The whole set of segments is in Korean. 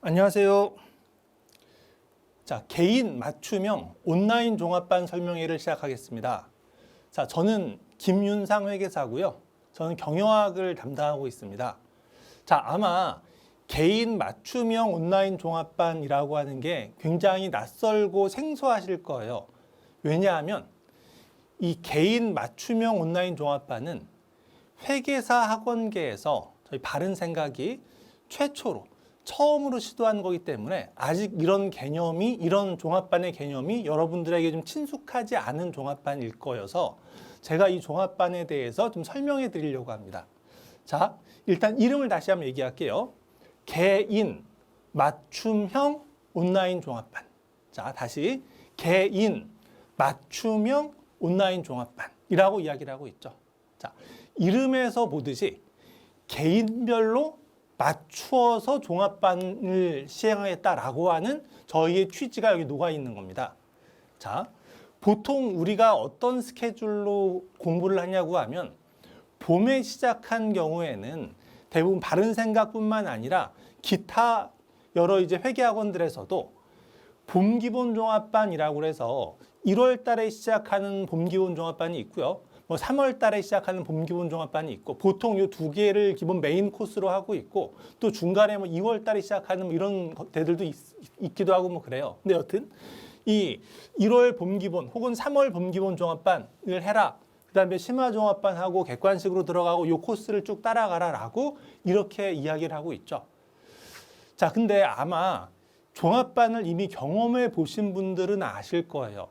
안녕하세요. 자, 개인 맞춤형 온라인 종합반 설명회를 시작하겠습니다. 자, 저는 김윤상 회계사고요. 저는 경영학을 담당하고 있습니다. 자, 아마 개인 맞춤형 온라인 종합반이라고 하는 게 굉장히 낯설고 생소하실 거예요. 왜냐하면 이 개인 맞춤형 온라인 종합반은 회계사 학원계에서 저희 바른생각이 처음으로 시도한 거기 때문에 아직 이런 종합반의 개념이 여러분들에게 좀 친숙하지 않은 종합반일 거여서 제가 이 종합반에 대해서 좀 설명해 드리려고 합니다. 자, 일단 이름을 다시 한번 얘기할게요. 개인 맞춤형 온라인 종합반. 자, 다시 개인 맞춤형 온라인 종합반이라고 이야기를 하고 있죠. 자, 이름에서 보듯이 개인별로 맞추어서 종합반을 시행하겠다라고 하는 저희의 취지가 여기 녹아 있는 겁니다. 자, 보통 우리가 어떤 스케줄로 공부를 하냐고 하면 봄에 시작한 경우에는 대부분 바른생각뿐만 아니라 기타 여러 회계학원들에서도 봄기본종합반이라고 해서 1월 달에 시작하는 봄기본종합반이 있고요. 3월 달에 시작하는 봄기본종합반이 있고 보통 이 두 개를 기본 메인 코스로 하고 있고 또 중간에 2월 달에 시작하는 이런 데들도 있기도 하고 그래요. 근데 여튼 이 1월 봄기본 혹은 3월 봄기본종합반을 해라. 그다음에 심화종합반하고 객관식으로 들어가고 이 코스를 쭉 따라가라라고 이렇게 이야기를 하고 있죠. 자, 근데 아마 종합반을 이미 경험해 보신 분들은 아실 거예요.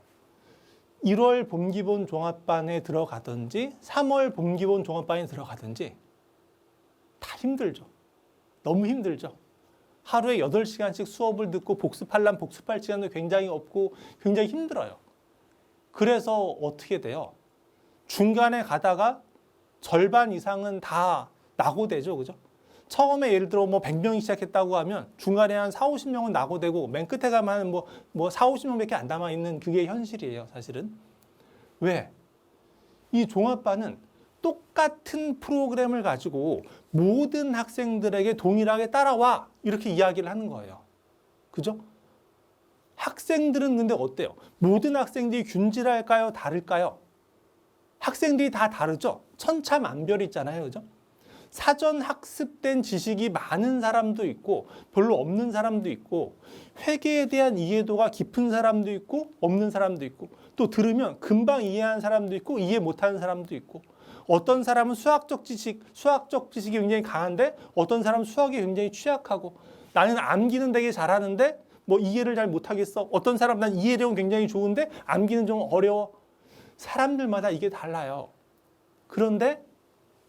1월 봄기본 종합반에 들어가든지 3월 봄기본 종합반에 들어가든지 다 힘들죠. 너무 힘들죠. 하루에 8시간씩 수업을 듣고 복습하려면 복습할 시간도 굉장히 없고 굉장히 힘들어요. 그래서 어떻게 돼요? 중간에 가다가 절반 이상은 다 낙오되죠. 그죠? 처음에 예를 들어 100명이 시작했다고 하면 중간에 한 4, 50명은 낙오되고 맨 끝에 가면 4, 50명밖에 안 남아있는 그게 현실이에요. 사실은. 왜? 이 종합반은 똑같은 프로그램을 가지고 모든 학생들에게 동일하게 따라와 이렇게 이야기를 하는 거예요. 그죠? 학생들은 근데 어때요? 모든 학생들이 균질할까요? 다를까요? 학생들이 다 다르죠? 천차만별이잖아요. 그죠? 사전 학습된 지식이 많은 사람도 있고 별로 없는 사람도 있고 회계에 대한 이해도가 깊은 사람도 있고 없는 사람도 있고 또 들으면 금방 이해하는 사람도 있고 이해 못하는 사람도 있고 어떤 사람은 수학적 지식이 굉장히 강한데 어떤 사람은 수학이 굉장히 취약하고 나는 암기는 되게 잘하는데 이해를 잘 못하겠어. 어떤 사람은 난 이해력은 굉장히 좋은데 암기는 좀 어려워. 사람들마다 이게 달라요. 그런데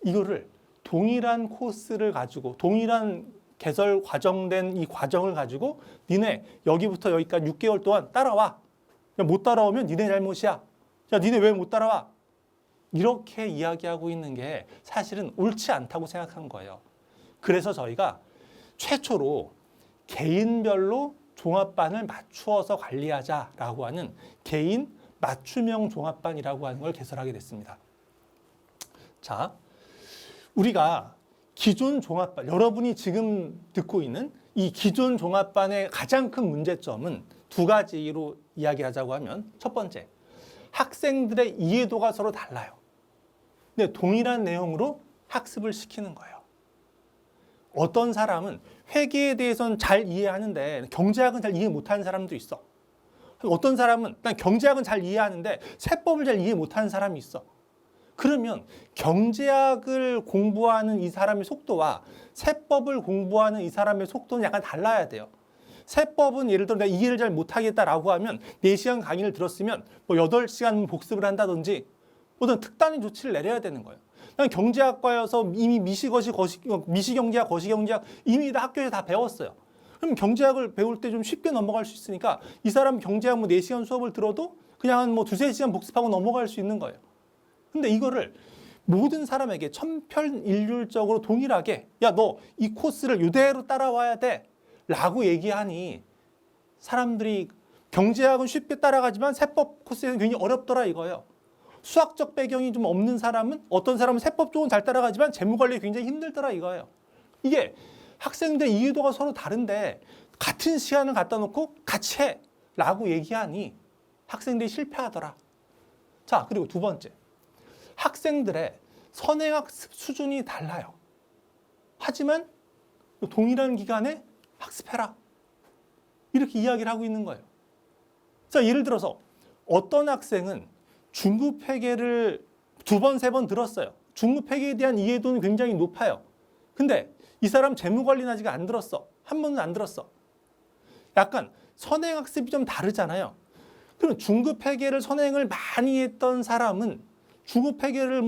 이거를 동일한 코스를 가지고 동일한 개설 과정된 이 과정을 가지고 니네 여기부터 여기까지 6개월 동안 따라와. 못 따라오면 니네 잘못이야. 야, 니네 왜 못 따라와? 이렇게 이야기하고 있는 게 사실은 옳지 않다고 생각한 거예요. 그래서 저희가 최초로 개인별로 종합반을 맞추어서 관리하자라고 하는 개인 맞춤형 종합반이라고 하는 걸 개설하게 됐습니다. 자, 우리가 기존 종합반, 여러분이 지금 듣고 있는 이 기존 종합반의 가장 큰 문제점은 두 가지로 이야기하자고 하면 첫 번째, 학생들의 이해도가 서로 달라요. 근데 동일한 내용으로 학습을 시키는 거예요. 어떤 사람은 회계에 대해서는 잘 이해하는데 경제학은 잘 이해 못하는 사람도 있어. 어떤 사람은 난 경제학은 잘 이해하는데 세법을 잘 이해 못하는 사람이 있어. 그러면 경제학을 공부하는 이 사람의 속도와 세법을 공부하는 이 사람의 속도는 약간 달라야 돼요. 세법은 예를 들어 내가 이해를 잘 못하겠다라고 하면 4시간 강의를 들었으면 8시간 복습을 한다든지 어떤 특단의 조치를 내려야 되는 거예요. 난 경제학과여서 이미 미시경제학, 거시경제학 이미 다 학교에서 다 배웠어요. 그럼 경제학을 배울 때 좀 쉽게 넘어갈 수 있으니까 이 사람 경제학 4시간 수업을 들어도 그냥 한 2-3시간 복습하고 넘어갈 수 있는 거예요. 근데 이거를 모든 사람에게 천편일률적으로 동일하게 야, 너 이 코스를 이대로 따라와야 돼 라고 얘기하니 사람들이 경제학은 쉽게 따라가지만 세법 코스에서는 굉장히 어렵더라 이거예요. 수학적 배경이 좀 없는 사람은 어떤 사람은 세법 쪽은 잘 따라가지만 재무관리 굉장히 힘들더라 이거예요. 이게 학생들의 이해도가 서로 다른데 같은 시간을 갖다 놓고 같이 해 라고 얘기하니 학생들이 실패하더라. 자, 그리고 두 번째, 학생들의 선행학습 수준이 달라요. 하지만 동일한 기간에 학습해라. 이렇게 이야기를 하고 있는 거예요. 자, 예를 들어서 어떤 학생은 중급회계를 2번, 3번 들었어요. 중급회계에 대한 이해도는 굉장히 높아요. 근데 이 사람 재무관리는 아직 안 들었어. 한 번은 안 들었어. 약간 선행학습이 좀 다르잖아요. 그럼 중급회계를 선행을 많이 했던 사람은 중급회계를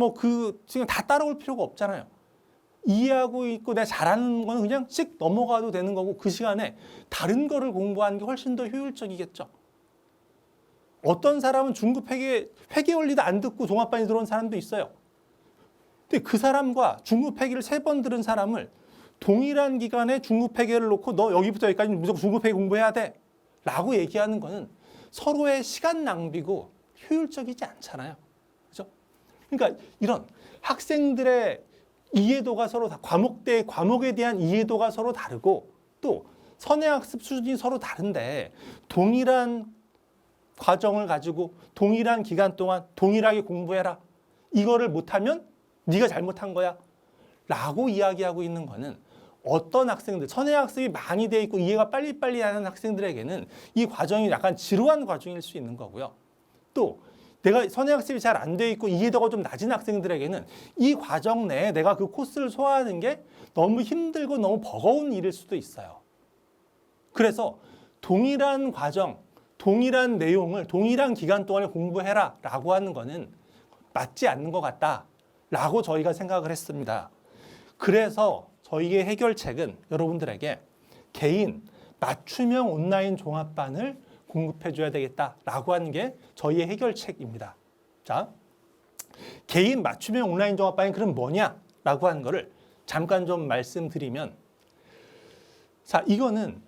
지금 다 따라올 필요가 없잖아요. 이해하고 있고 내가 잘하는 거는 그냥 씩 넘어가도 되는 거고 그 시간에 다른 거를 공부하는 게 훨씬 더 효율적이겠죠. 어떤 사람은 중급회계 원리도 안 듣고 종합반이 들어온 사람도 있어요. 근데 그 사람과 중급회계를 3번 들은 사람을 동일한 기간에 중급회계를 놓고 너 여기부터 여기까지 무조건 중급회계 공부해야 돼 라고 얘기하는 거는 서로의 시간 낭비고 효율적이지 않잖아요. 그죠? 그러니까 이런 학생들의 이해도가 서로 과목에 대한 이해도가 서로 다르고 또 선행학습 수준이 서로 다른데 동일한 과정을 가지고 동일한 기간 동안 동일하게 공부해라. 이거를 못하면 네가 잘못한 거야. 라고 이야기하고 있는 거는 어떤 학생들, 선행학습이 많이 돼 있고 이해가 빨리빨리 하는 학생들에게는 이 과정이 약간 지루한 과정일 수 있는 거고요. 또 내가 선행학습이 잘 안 돼 있고 이해도가 좀 낮은 학생들에게는 이 과정 내에 내가 그 코스를 소화하는 게 너무 힘들고 너무 버거운 일일 수도 있어요. 그래서 동일한 과정, 동일한 내용을 동일한 기간 동안에 공부해라 라고 하는 거는 맞지 않는 것 같다 라고 저희가 생각을 했습니다. 그래서 저희의 해결책은 여러분들에게 개인 맞춤형 온라인 종합반을 공급해 줘야 되겠다라고 하는 게 저희의 해결책입니다. 자, 개인 맞춤형 온라인 종합반이 그럼 뭐냐라고 하는 거를 잠깐 좀 말씀드리면, 자, 이거는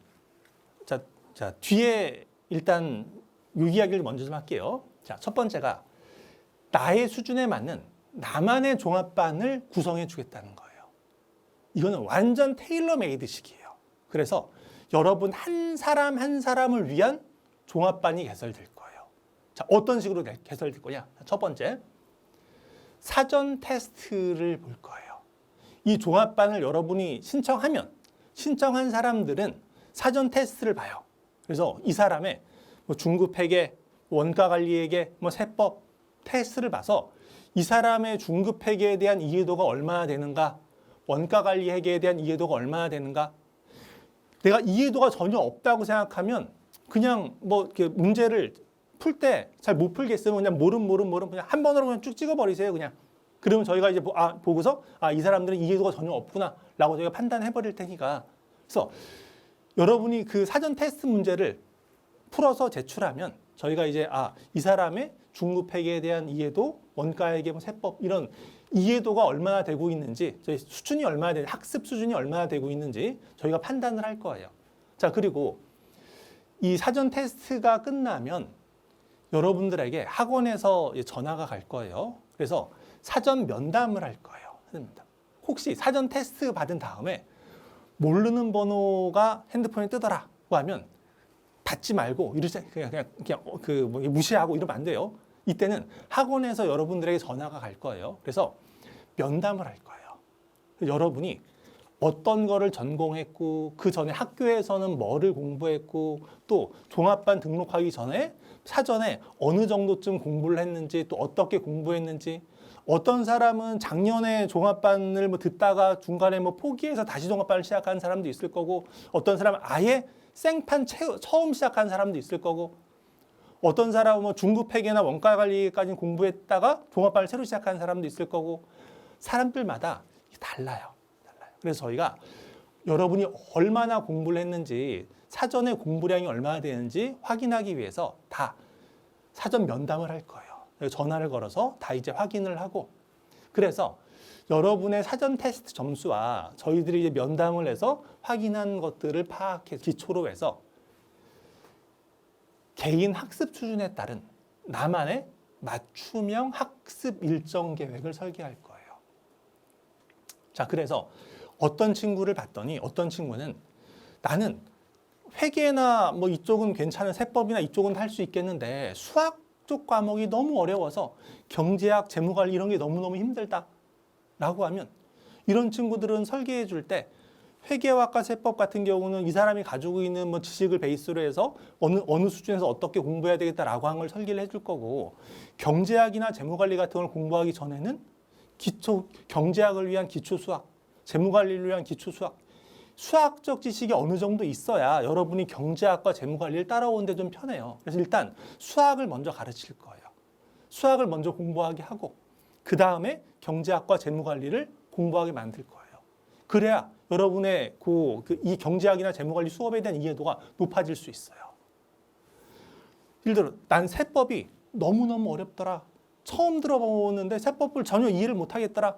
자 뒤에 일단 이 이야기를 먼저 좀 할게요. 자, 첫 번째가 나의 수준에 맞는 나만의 종합반을 구성해 주겠다는 거예요. 이거는 완전 테일러 메이드식이에요. 그래서 여러분 한 사람 한 사람을 위한 종합반이 개설될 거예요. 자, 어떤 식으로 개설될 거냐? 첫 번째, 사전 테스트를 볼 거예요. 이 종합반을 여러분이 신청한 사람들은 사전 테스트를 봐요. 그래서 이 사람의 중급회계, 원가관리회계, 세법 테스트를 봐서 이 사람의 중급회계에 대한 이해도가 얼마나 되는가, 원가관리회계에 대한 이해도가 얼마나 되는가. 내가 이해도가 전혀 없다고 생각하면 그냥 이렇게 문제를 풀 때 잘 못 풀겠으면 그냥 모름 그냥 한 번으로 그냥 쭉 찍어버리세요. 그냥. 그러면 저희가 이제 보고서 이 사람들은 이해도가 전혀 없구나라고 저희가 판단해 버릴 테니까. 그래서 여러분이 그 사전 테스트 문제를 풀어서 제출하면 저희가 이제 이 사람의 중급회계에 대한 이해도, 원가회계, 세법 이런 이해도가 얼마나 되고 있는지, 저희 수준이 얼마나 되는지, 학습 수준이 얼마나 되고 있는지 저희가 판단을 할 거예요. 자, 그리고 이 사전 테스트가 끝나면 여러분들에게 학원에서 전화가 갈 거예요. 그래서 사전 면담을 할 거예요. 혹시 사전 테스트 받은 다음에 모르는 번호가 핸드폰에 뜨더라고 하면 받지 말고 그냥 무시하고 이러면 안 돼요. 이때는 학원에서 여러분들에게 전화가 갈 거예요. 그래서 면담을 할 거예요. 여러분이 어떤 거를 전공했고 그 전에 학교에서는 뭐를 공부했고 또 종합반 등록하기 전에 사전에 어느 정도쯤 공부를 했는지 또 어떻게 공부했는지, 어떤 사람은 작년에 종합반을 듣다가 중간에 포기해서 다시 종합반을 시작한 사람도 있을 거고, 어떤 사람은 아예 생판 처음 시작한 사람도 있을 거고, 어떤 사람은 중급회계나 원가관리까지 공부했다가 종합반을 새로 시작한 사람도 있을 거고, 사람들마다 달라요. 그래서 저희가 여러분이 얼마나 공부를 했는지, 사전에 공부량이 얼마나 되는지 확인하기 위해서 다 사전 면담을 할 거예요. 전화를 걸어서 다 이제 확인을 하고, 그래서 여러분의 사전 테스트 점수와 저희들이 이제 면담을 해서 확인한 것들을 기초로 해서 개인 학습 수준에 따른 나만의 맞춤형 학습 일정 계획을 설계할 거예요. 자, 그래서 어떤 친구를 봤더니 어떤 친구는 나는 회계나 뭐 이쪽은 괜찮은 세법이나 이쪽은 할 수 있겠는데 수학 쪽 과목이 너무 어려워서 경제학, 재무관리 이런 게 너무너무 힘들다라고 하면 이런 친구들은 설계해 줄 때 회계학과 세법 같은 경우는 이 사람이 가지고 있는 뭐 지식을 베이스로 해서 어느 수준에서 어떻게 공부해야 되겠다라고 하는 걸 설계를 해줄 거고 경제학이나 재무관리 같은 걸 공부하기 전에는 경제학을 위한 기초 수학, 재무관리를 위한 기초 수학, 수학적 지식이 어느 정도 있어야 여러분이 경제학과 재무관리를 따라오는데 좀 편해요. 그래서 일단 수학을 먼저 가르칠 거예요. 수학을 먼저 공부하게 하고 그 다음에 경제학과 재무관리를 공부하게 만들 거예요. 그래야 여러분의 이 경제학이나 재무관리 수업에 대한 이해도가 높아질 수 있어요. 예를 들어 난 세법이 너무너무 어렵더라. 처음 들어보는데 세법을 전혀 이해를 못하겠더라.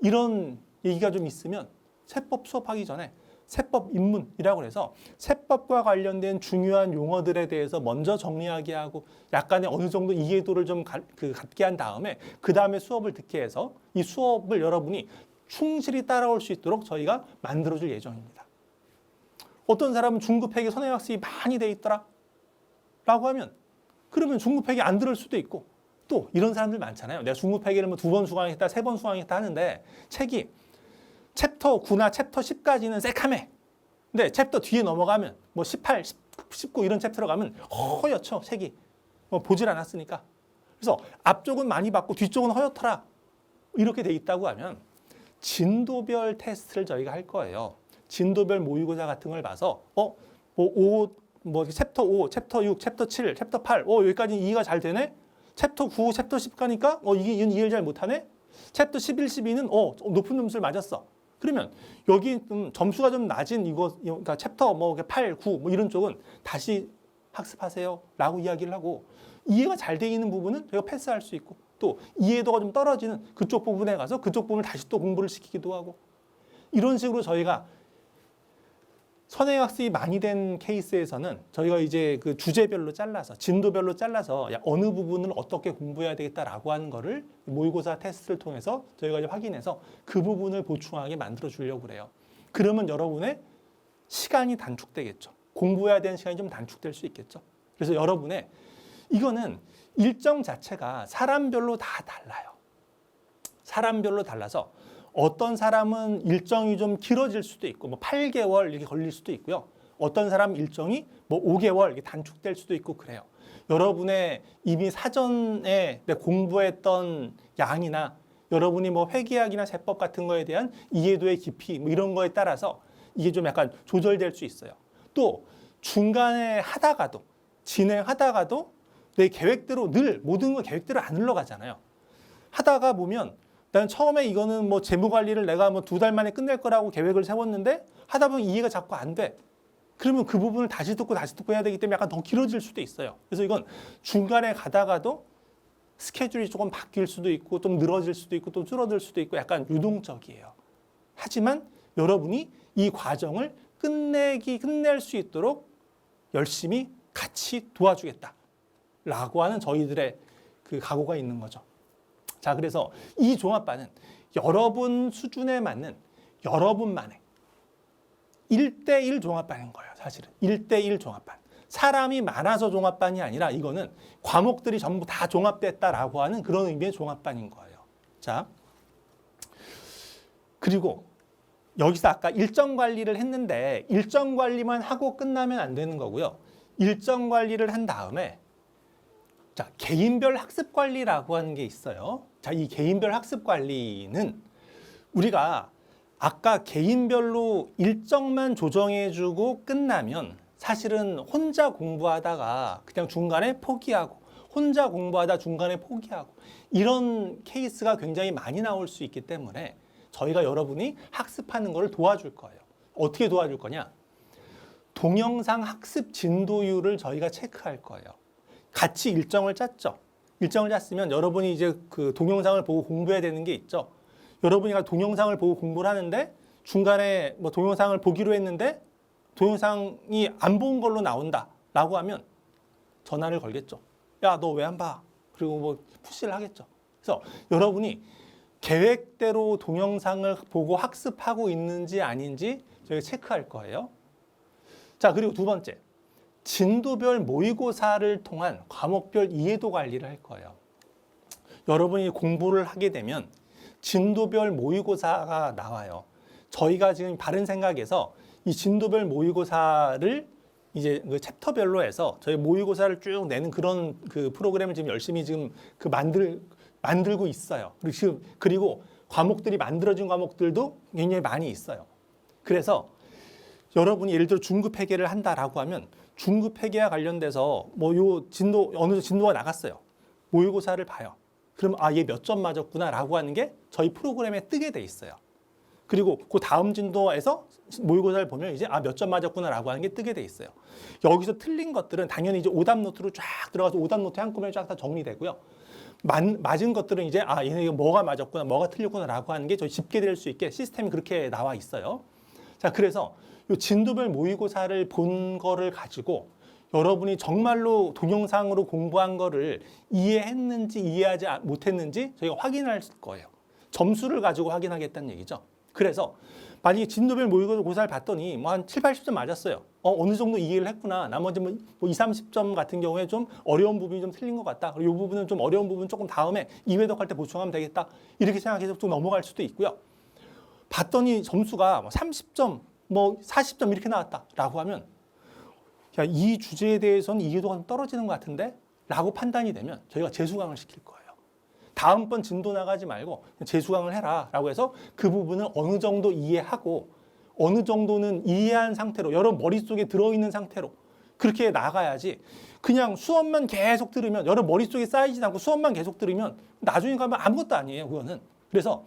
이런 얘기가 좀 있으면 세법 수업하기 전에 세법 입문이라고 해서 세법과 관련된 중요한 용어들에 대해서 먼저 정리하게 하고 약간의 어느 정도 이해도를 좀 갖게 한 다음에 그 다음에 수업을 듣게 해서 이 수업을 여러분이 충실히 따라올 수 있도록 저희가 만들어줄 예정입니다. 어떤 사람은 중급회계 선행학습이 많이 돼 있더라 라고 하면 그러면 중급회계 안 들을 수도 있고 또 이런 사람들 많잖아요. 내가 중급회계를 뭐 2번 수강했다, 3번 수강했다 하는데 책이 챕터 9나 챕터 10까지는 새카매. 근데 챕터 뒤에 넘어가면 뭐 18, 19 이런 챕터로 가면 허옇죠, 책이. 뭐 보질 않았으니까. 그래서 앞쪽은 많이 받고 뒤쪽은 허옇더라. 이렇게 돼 있다고 하면 진도별 테스트를 저희가 할 거예요. 진도별 모의고사 같은 걸 봐서 챕터 5, 챕터 6, 챕터 7, 챕터 8 여기까지 이해가 잘 되네? 챕터 9, 챕터 10 가니까 이건 이해를 잘 못하네? 챕터 11, 12는 높은 점수를 맞았어. 그러면 여기 점수가 좀 낮은 그러니까 챕터 8, 9 이런 쪽은 다시 학습하세요 라고 이야기를 하고 이해가 잘 돼 있는 부분은 저희가 패스할 수 있고 또 이해도가 좀 떨어지는 그쪽 부분에 가서 그쪽 부분을 다시 또 공부를 시키기도 하고 이런 식으로 저희가 선행학습이 많이 된 케이스에서는 저희가 이제 그 주제별로 잘라서 진도별로 잘라서 어느 부분을 어떻게 공부해야 되겠다라고 하는 거를 모의고사 테스트를 통해서 저희가 이제 확인해서 그 부분을 보충하게 만들어 주려고 그래요. 그러면 여러분의 시간이 단축되겠죠. 공부해야 되는 시간이 좀 단축될 수 있겠죠. 그래서 여러분의 이거는 일정 자체가 사람별로 다 달라요. 사람별로 달라서 어떤 사람은 일정이 좀 길어질 수도 있고 8개월 이렇게 걸릴 수도 있고요. 어떤 사람 일정이 5개월 이렇게 단축될 수도 있고 그래요. 여러분의 이미 사전에 공부했던 양이나 여러분이 회계학이나 세법 같은 거에 대한 이해도의 깊이 이런 거에 따라서 이게 좀 약간 조절될 수 있어요. 또 중간에 하다가도 진행하다가도 내 계획대로 늘 모든 거 계획대로 안 흘러가잖아요. 하다가 보면 난 처음에 이거는 재무 관리를 내가 2달 만에 끝낼 거라고 계획을 세웠는데 하다 보면 이해가 자꾸 안 돼. 그러면 그 부분을 다시 듣고 해야 되기 때문에 약간 더 길어질 수도 있어요. 그래서 이건 중간에 가다가도 스케줄이 조금 바뀔 수도 있고 좀 늘어질 수도 있고 또 줄어들 수도 있고 약간 유동적이에요. 하지만 여러분이 이 과정을 끝낼 수 있도록 열심히 같이 도와주겠다라고 하는 저희들의 그 각오가 있는 거죠. 자, 그래서 이 종합반은 여러분 수준에 맞는 여러분만의 1대1 종합반인 거예요. 사실은 1대1 종합반. 사람이 많아서 종합반이 아니라 이거는 과목들이 전부 다 종합됐다라고 하는 그런 의미의 종합반인 거예요. 자, 그리고 여기서 아까 일정 관리를 했는데 일정 관리만 하고 끝나면 안 되는 거고요. 일정 관리를 한 다음에 자, 개인별 학습 관리라고 하는 게 있어요. 자, 이 개인별 학습 관리는 우리가 아까 개인별로 일정만 조정해주고 끝나면 사실은 혼자 공부하다가 그냥 중간에 포기하고 혼자 공부하다 중간에 포기하고 이런 케이스가 굉장히 많이 나올 수 있기 때문에 저희가 여러분이 학습하는 것을 도와줄 거예요. 어떻게 도와줄 거냐? 동영상 학습 진도율을 저희가 체크할 거예요. 같이 일정을 짰죠. 일정을 짰으면 여러분이 이제 그 동영상을 보고 공부해야 되는 게 있죠. 여러분이 동영상을 보고 공부를 하는데 중간에 동영상을 보기로 했는데 동영상이 안 본 걸로 나온다라고 하면 전화를 걸겠죠. 야, 너 왜 안 봐? 그리고 푸시를 하겠죠. 그래서 여러분이 계획대로 동영상을 보고 학습하고 있는지 아닌지 저희가 체크할 거예요. 자, 그리고 두 번째, 진도별 모의고사를 통한 과목별 이해도 관리를 할 거예요. 여러분이 공부를 하게 되면 진도별 모의고사가 나와요. 저희가 지금 바른 생각에서 이 진도별 모의고사를 이제 그 챕터별로 해서 저희 모의고사를 쭉 내는 그런 그 프로그램을 지금 열심히 지금 그 만들고 있어요. 그리고 과목들이 만들어진 과목들도 굉장히 많이 있어요. 그래서 여러분이 예를 들어 중급 회계를 한다라고 하면 중급 회계와 관련돼서 뭐 요 진도 어느 진도가 나갔어요. 모의고사를 봐요. 그럼 얘 몇 점 맞았구나라고 하는 게 저희 프로그램에 뜨게 돼 있어요. 그리고 그 다음 진도에서 모의고사를 보면 이제 몇 점 맞았구나라고 하는 게 뜨게 돼 있어요. 여기서 틀린 것들은 당연히 이제 오답 노트로 쫙 들어가서 오답 노트에 한꺼번에 쫙 다 정리되고요. 맞은 것들은 이제 얘네 뭐가 맞았구나, 뭐가 틀렸구나라고 하는 게 저희 집계될 수 있게 시스템이 그렇게 나와 있어요. 자, 그래서 이 진도별 모의고사를 본 거를 가지고 여러분이 정말로 동영상으로 공부한 거를 이해했는지 이해하지 못했는지 저희가 확인할 거예요. 점수를 가지고 확인하겠다는 얘기죠. 그래서 만약에 진도별 모의고사를 봤더니 뭐 한 7, 80점 맞았어요. 어느 정도 이해를 했구나. 나머지 뭐 2, 30점 같은 경우에 좀 어려운 부분이 좀 틀린 것 같다. 그리고 이 부분은 좀 어려운 부분 조금 다음에 2회독할 때 보충하면 되겠다. 이렇게 생각해서 좀 넘어갈 수도 있고요. 봤더니 점수가 30점, 뭐 40점 이렇게 나왔다라고 하면 야, 이 주제에 대해서는 이해도가 좀 떨어지는 것 같은데? 라고 판단이 되면 저희가 재수강을 시킬 거예요. 다음번 진도 나가지 말고 재수강을 해라 라고 해서 그 부분을 어느 정도 이해하고 어느 정도는 이해한 상태로 여러분 머릿속에 들어있는 상태로 그렇게 나가야지 그냥 수업만 계속 들으면 여러분 머릿속에 쌓이지 않고 수업만 계속 들으면 나중에 가면 아무것도 아니에요. 그거는. 그래서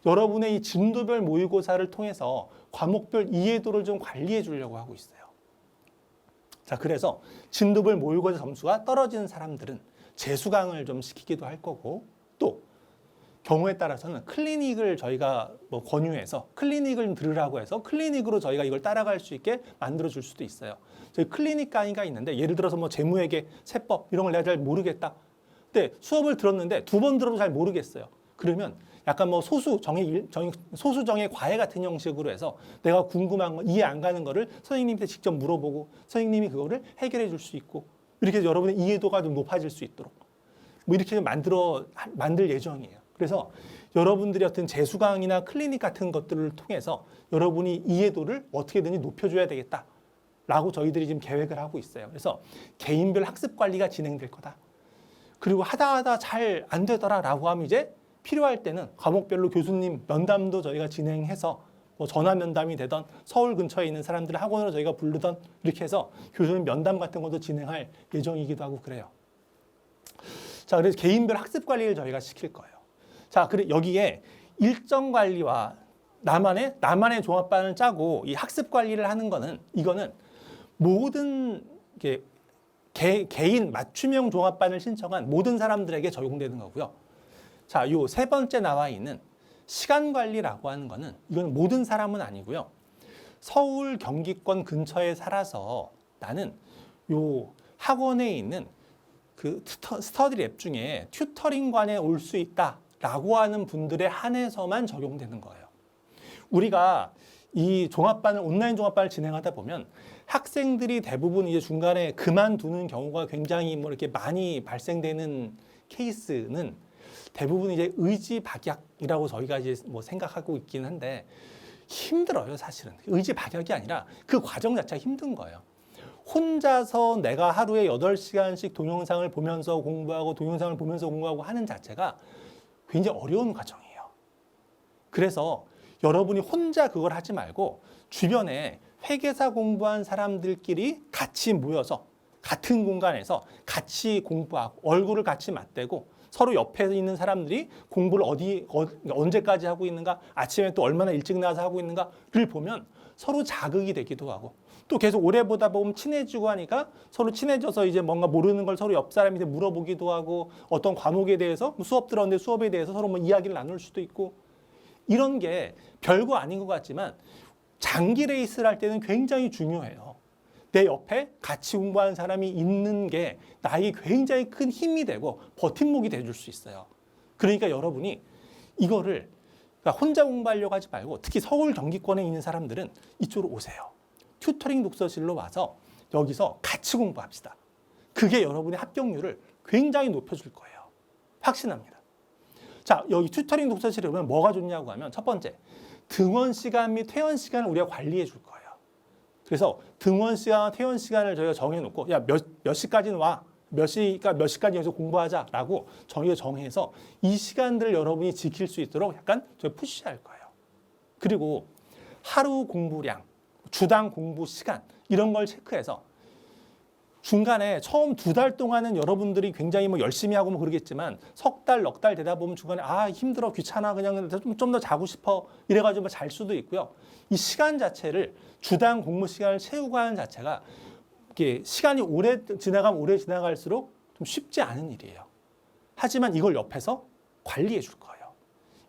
여러분의 이 진도별 모의고사를 통해서 과목별 이해도를 좀 관리해 주려고 하고 있어요. 자, 그래서 진도별 모의고사 점수가 떨어지는 사람들은 재수강을 좀 시키기도 할 거고 또 경우에 따라서는 클리닉을 저희가 뭐 권유해서 클리닉을 좀 들으라고 해서 클리닉으로 저희가 이걸 따라갈 수 있게 만들어 줄 수도 있어요. 저희 클리닉 강의가 있는데 예를 들어서 뭐 재무회계, 세법 이런 걸 내가 잘 모르겠다. 근데 수업을 들었는데 2번 들어도 잘 모르겠어요. 그러면 약간 뭐 소수정의 과외 같은 형식으로 해서 내가 궁금한 거, 이해 안 가는 거를 선생님한테 직접 물어보고 선생님이 그거를 해결해 줄 수 있고 이렇게 해서 여러분의 이해도가 좀 높아질 수 있도록 뭐 이렇게 좀 만들 예정이에요. 그래서 여러분들이 어떤 재수강이나 클리닉 같은 것들을 통해서 여러분이 이해도를 어떻게든지 높여줘야 되겠다라고 저희들이 지금 계획을 하고 있어요. 그래서 개인별 학습 관리가 진행될 거다. 그리고 하다 잘 안 되더라라고 하면 이제 필요할 때는 과목별로 교수님 면담도 저희가 진행해서 뭐 전화 면담이 되던 서울 근처에 있는 사람들을 학원으로 저희가 부르던 이렇게 해서 교수님 면담 같은 것도 진행할 예정이기도 하고 그래요. 자, 그래서 개인별 학습 관리를 저희가 시킬 거예요. 자, 그리고 여기에 일정 관리와 나만의 종합반을 짜고 이 학습 관리를 하는 거는 이거는 모든 개인 맞춤형 종합반을 신청한 모든 사람들에게 적용되는 거고요. 자, 요 세 번째 나와 있는 시간 관리라고 하는 거는 이건 모든 사람은 아니고요. 서울 경기권 근처에 살아서 나는 요 학원에 있는 그 스터디 랩 중에 튜터링관에 올 수 있다라고 하는 분들에 한해서만 적용되는 거예요. 우리가 이 종합반을 온라인 종합반을 진행하다 보면 학생들이 대부분 이제 중간에 그만두는 경우가 굉장히 뭐 이렇게 많이 발생되는 케이스는 대부분 이제 의지박약이라고 저희가 이제 뭐 생각하고 있긴 한데 힘들어요, 사실은. 의지박약이 아니라 그 과정 자체가 힘든 거예요. 혼자서 내가 하루에 8시간씩 동영상을 보면서 공부하고 동영상을 보면서 공부하고 하는 자체가 굉장히 어려운 과정이에요. 그래서 여러분이 혼자 그걸 하지 말고 주변에 회계사 공부한 사람들끼리 같이 모여서 같은 공간에서 같이 공부하고 얼굴을 같이 맞대고 서로 옆에 있는 사람들이 공부를 언제까지 하고 있는가, 아침에 또 얼마나 일찍 나와서 하고 있는가를 보면 서로 자극이 되기도 하고 또 계속 오래 보다 보면 친해지고 하니까 서로 친해져서 이제 뭔가 모르는 걸 서로 옆 사람한테 물어보기도 하고 어떤 과목에 대해서 수업 들었는데 수업에 대해서 서로 뭐 이야기를 나눌 수도 있고 이런 게 별거 아닌 것 같지만 장기 레이스를 할 때는 굉장히 중요해요. 내 옆에 같이 공부하는 사람이 있는 게 나에게 굉장히 큰 힘이 되고 버팀목이 돼줄 수 있어요. 그러니까 여러분이 이거를 그러니까 혼자 공부하려고 하지 말고 특히 서울 경기권에 있는 사람들은 이쪽으로 오세요. 튜터링 독서실로 와서 여기서 같이 공부합시다. 그게 여러분의 합격률을 굉장히 높여줄 거예요. 확신합니다. 자, 여기 튜터링 독서실에 오면 뭐가 좋냐고 하면 첫 번째, 등원 시간 및 퇴원 시간을 우리가 관리해 줄 거예요. 그래서 등원 시간, 퇴원 시간을 저희가 정해놓고 야, 몇 시까지는 와. 몇 시까지 여기서 공부하자라고 저희가 정해서 이 시간들을 여러분이 지킬 수 있도록 약간 저희 푸시할 거예요. 그리고 하루 공부량, 주당 공부 시간 이런 걸 체크해서 중간에 처음 2달 동안은 여러분들이 굉장히 뭐 열심히 하고 뭐 그러겠지만 석 달, 넉 달 되다 보면 중간에 아 힘들어, 귀찮아, 그냥 좀 더 자고 싶어 이래가지고 뭐 잘 수도 있고요. 이 시간 자체를 주당 공부 시간을 채우고 하는 자체가 이게 시간이 오래 지나갈수록 좀 쉽지 않은 일이에요. 하지만 이걸 옆에서 관리해 줄 거예요.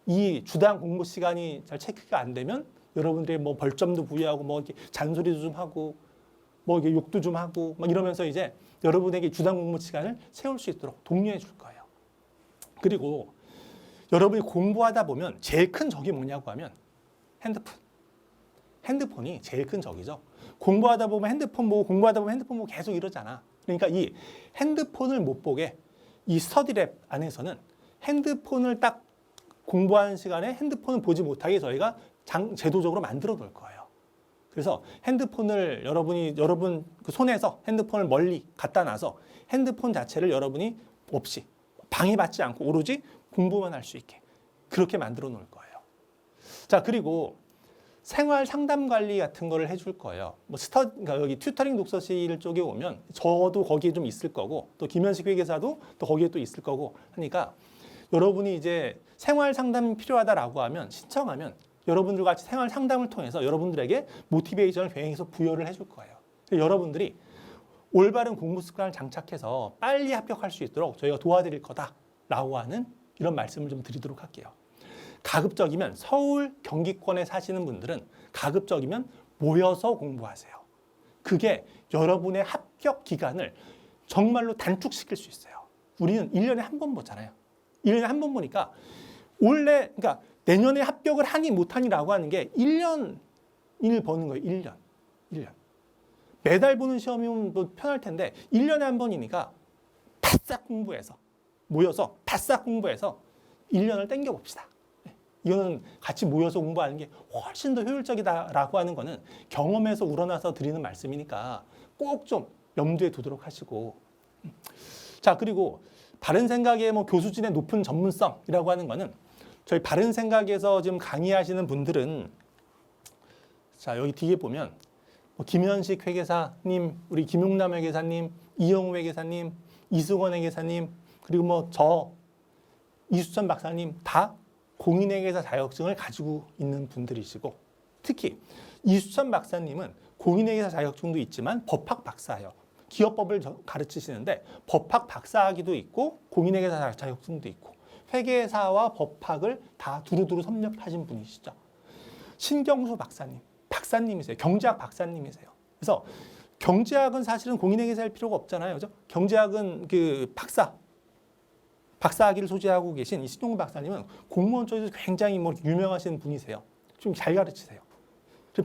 이 주당 공부 시간이 잘 체크가 안 되면 여러분들이 뭐 벌점도 부여하고 뭐 이렇게 잔소리도 좀 하고 뭐 이게 욕도 좀 하고 막 이러면서 이제 여러분에게 주당 공부 시간을 채울 수 있도록 독려해 줄 거예요. 그리고 여러분이 공부하다 보면 제일 큰 적이 뭐냐고 하면 핸드폰. 핸드폰이 제일 큰 적이죠. 공부하다 보면 핸드폰 보고 계속 이러잖아. 그러니까 이 핸드폰을 못 보게 이 스터디랩 안에서는 핸드폰을 딱 공부하는 시간에 핸드폰을 보지 못하게 저희가 제도적으로 만들어 놓을 거예요. 그래서 핸드폰을 여러분 그 손에서 핸드폰을 멀리 갖다 놔서 핸드폰 자체를 여러분이 없이 방해받지 않고 오로지 공부만 할 수 있게 그렇게 만들어 놓을 거예요. 자, 그리고 생활 상담 관리 같은 거를 해줄 거예요. 그러니까 여기 튜터링 독서실 쪽에 오면 저도 거기에 좀 있을 거고 또 김현식 회계사도 또 거기에 또 있을 거고 하니까 여러분이 이제 생활 상담이 필요하다라고 하면 신청하면 여러분들과 같이 생활 상담을 통해서 여러분들에게 모티베이션을 굉장해서 부여를 해줄 거예요. 여러분들이 올바른 공부 습관을 장착해서 빨리 합격할 수 있도록 저희가 도와드릴 거다라고 하는 이런 말씀을 좀 드리도록 할게요. 가급적이면 서울 경기권에 사시는 분들은 가급적이면 모여서 공부하세요. 그게 여러분의 합격 기간을 정말로 단축시킬 수 있어요. 우리는 1년에 한 번 보잖아요. 1년에 한 번 보니까 그러니까 내년에 합격을 하니 못하니라고 하는 게 1년을 버는 거예요. 1년. 매달 보는 시험이면 뭐 편할 텐데 1년에 한 번이니까 바싹 공부해서 모여서 바싹 공부해서 1년을 땡겨봅시다. 이거는 같이 모여서 공부하는 게 훨씬 더 효율적이다라고 하는 거는 경험에서 우러나서 드리는 말씀이니까 꼭 좀 염두에 두도록 하시고. 자, 그리고 바른 생각의 뭐 교수진의 높은 전문성이라고 하는 거는 저희 바른 생각에서 지금 강의하시는 분들은 자, 여기 뒤에 보면 뭐 김현식 회계사님, 우리 김용남 회계사님, 이영우 회계사님, 이승원 회계사님, 그리고 뭐 저 이수천 박사님 다 공인회계사 자격증을 가지고 있는 분들이시고 특히 이수천 박사님은 공인회계사 자격증도 있지만 법학 박사예요. 기업법을 가르치시는데 법학 박사학위도 있고 공인회계사 자격증도 있고 회계사와 법학을 다 두루두루 섭렵하신 분이시죠. 신경수 박사님이세요. 경제학 박사님이세요. 그래서 경제학은 사실은 공인회계사일 필요가 없잖아요. 그죠? 경제학은 그 박사학위를 소지하고 계신 이 신용구 박사님은 공무원 쪽에서 굉장히 뭐 유명하신 분이세요. 좀 잘 가르치세요.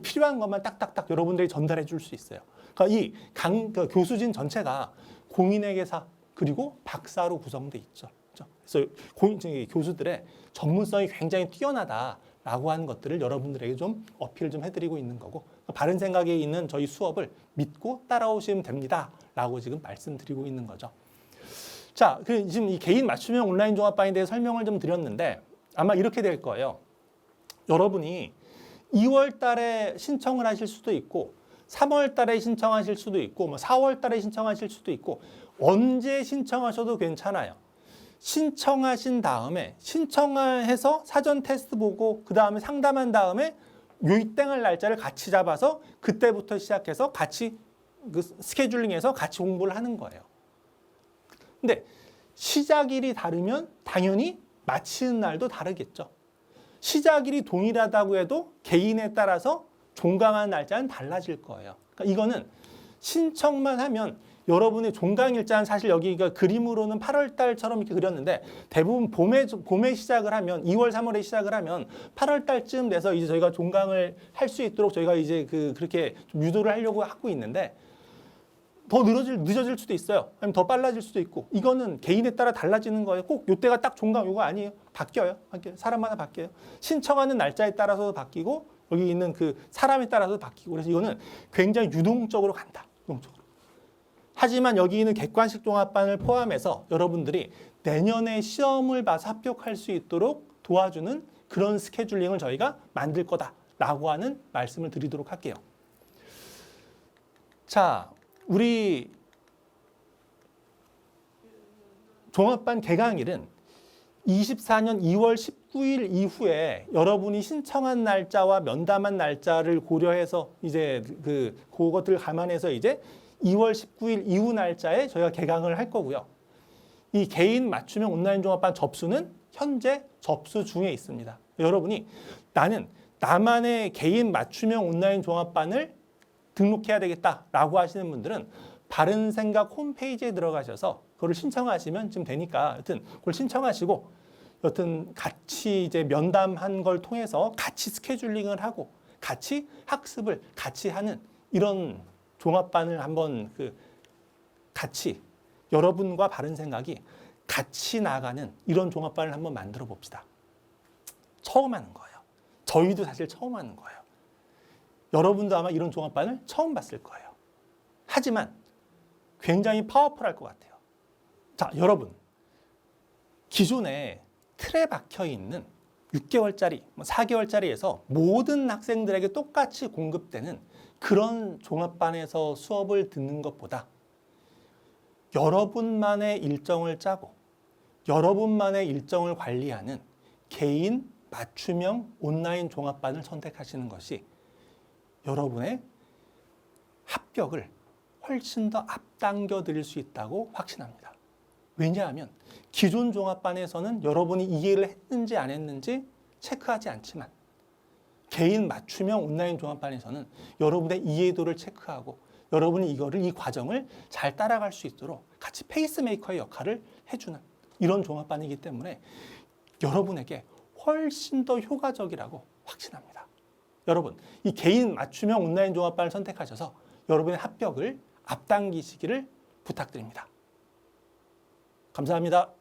필요한 것만 딱딱딱 여러분들이 전달해 줄 수 있어요. 그러니까 그 교수진 전체가 공인회계사 그리고 박사로 구성돼 있죠. 그래서 교수들의 전문성이 굉장히 뛰어나다라고 하는 것들을 여러분들에게 좀 어필을 좀 해드리고 있는 거고 바른 생각에 있는 저희 수업을 믿고 따라오시면 됩니다라고 지금 말씀드리고 있는 거죠. 자, 지금 이 개인 맞춤형 온라인 종합반에 대해 설명을 좀 드렸는데 아마 이렇게 될 거예요. 여러분이 2월 달에 신청을 하실 수도 있고 3월 달에 신청하실 수도 있고 뭐 4월 달에 신청하실 수도 있고 언제 신청하셔도 괜찮아요. 신청하신 다음에 신청해서 사전 테스트 보고 그 다음에 상담한 다음에 요입땡할 날짜를 같이 잡아서 그때부터 시작해서 같이 그 스케줄링해서 같이 공부를 하는 거예요. 근데 시작일이 다르면 당연히 마치는 날도 다르겠죠. 시작일이 동일하다고 해도 개인에 따라서 종강하는 날짜는 달라질 거예요. 그러니까 이거는 신청만 하면 여러분의 종강일자는 사실 여기가 그림으로는 8월 달처럼 이렇게 그렸는데 대부분 봄에 시작을 하면 2월, 3월에 시작을 하면 8월 달쯤 돼서 이제 저희가 종강을 할 수 있도록 저희가 이제 그렇게 좀 유도를 하려고 하고 있는데 더 늦어질 수도 있어요. 아니면 더 빨라질 수도 있고 이거는 개인에 따라 달라지는 거예요. 꼭 이때가 딱 종강 이거 아니에요. 바뀌어요. 사람마다 바뀌어요. 신청하는 날짜에 따라서도 바뀌고 여기 있는 그 사람에 따라서도 바뀌고 그래서 이거는 굉장히 유동적으로 간다. 유동적으로. 하지만 여기 있는 객관식 종합반을 포함해서 여러분들이 내년에 시험을 봐서 합격할 수 있도록 도와주는 그런 스케줄링을 저희가 만들 거다라고 하는 말씀을 드리도록 할게요. 자, 우리 종합반 개강일은 24년 2월 19일 이후에 여러분이 신청한 날짜와 면담한 날짜를 고려해서 이제 그것들을 감안해서 이제 2월 19일 이후 날짜에 저희가 개강을 할 거고요. 이 개인 맞춤형 온라인 종합반 접수는 현재 접수 중에 있습니다. 여러분이 나는 나만의 개인 맞춤형 온라인 종합반을 등록해야 되겠다라고 하시는 분들은 바른생각 홈페이지에 들어가셔서 그걸 신청하시면 지금 되니까 여튼 그걸 신청하시고 여튼 같이 이제 면담한 걸 통해서 같이 스케줄링을 하고 같이 학습을 같이 하는 이런 종합반을 한번 같이 여러분과 바른생각이 같이 나가는 이런 종합반을 한번 만들어 봅시다. 처음 하는 거예요. 저희도 사실 처음 하는 거예요. 여러분도 아마 이런 종합반을 처음 봤을 거예요. 하지만 굉장히 파워풀할 것 같아요. 자, 여러분. 기존에 틀에 박혀 있는 6개월짜리, 4개월짜리에서 모든 학생들에게 똑같이 공급되는 그런 종합반에서 수업을 듣는 것보다 여러분만의 일정을 짜고 여러분만의 일정을 관리하는 개인 맞춤형 온라인 종합반을 선택하시는 것이 여러분의 합격을 훨씬 더 앞당겨 드릴 수 있다고 확신합니다. 왜냐하면 기존 종합반에서는 여러분이 이해를 했는지 안 했는지 체크하지 않지만 개인 맞춤형 온라인 종합반에서는 여러분의 이해도를 체크하고 여러분이 이 과정을 잘 따라갈 수 있도록 같이 페이스메이커의 역할을 해주는 이런 종합반이기 때문에 여러분에게 훨씬 더 효과적이라고 확신합니다. 여러분, 이 개인 맞춤형 온라인 종합반을 선택하셔서 여러분의 합격을 앞당기시기를 부탁드립니다. 감사합니다.